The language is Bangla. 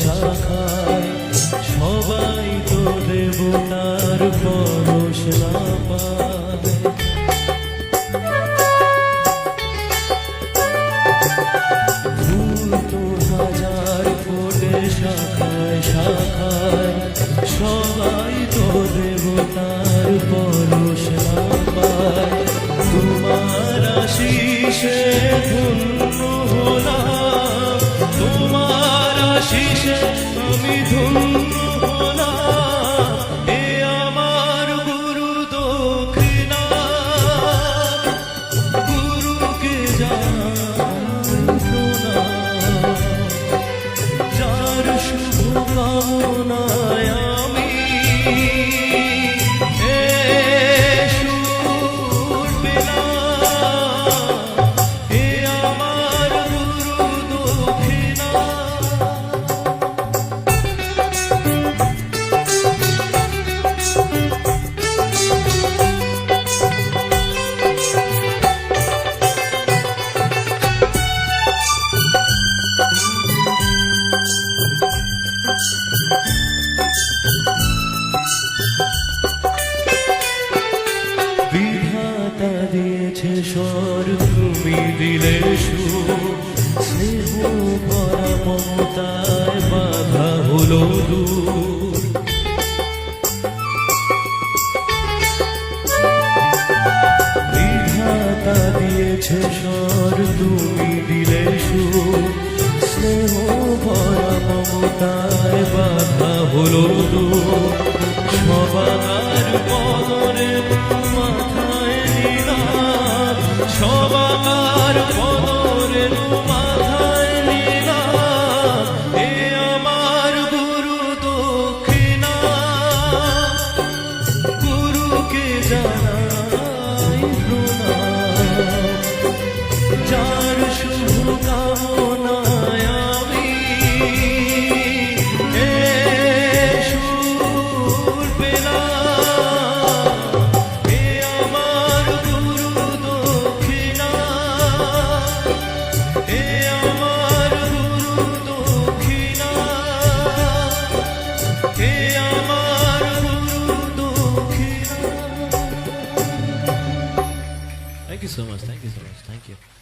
শাখায় সবাই তো দেবতার পরশ না পায়। ফুল তো হাজার ফোটে শাখায় শাখায় সবাই তো দেবতার পরশ না পায়। তোমার আশিসে ধন্য হলাম, তোমার আশিসে আমি ধন্য হলাম। এ আমার গুরু দক্ষিণা, গুরুকে জানাই প্রণাম। যার শুভ কামনায় আমি এ সুর পেলাম। এ আমার গুরু দক্ষিণা। বিধাতা দিয়েছে স্বর, তুমি দিলে সুর। স্নেহ ভরা মমতায় বাধা হলো দূর। বিধাতা দিয়েছে স্বর, তুমি দিলে সুর। স্নেহ ভরা মমতায় বাধা হলো দূর। সবার পদরে মাথায় নিলাম, সবার পদরে মাথায় নিলাম। এ আমার গুরু দক্ষিণা, গুরুকে জানাই প্রণাম। যার শুভ কামনায় আমি এ সুর পেলাম। এ আমার গুরু দক্ষিণা, এ আমার গুরু দক্ষিণা, এ আমার গুরু দক্ষিণা। Thank you so much. Thank you so much. Thank you.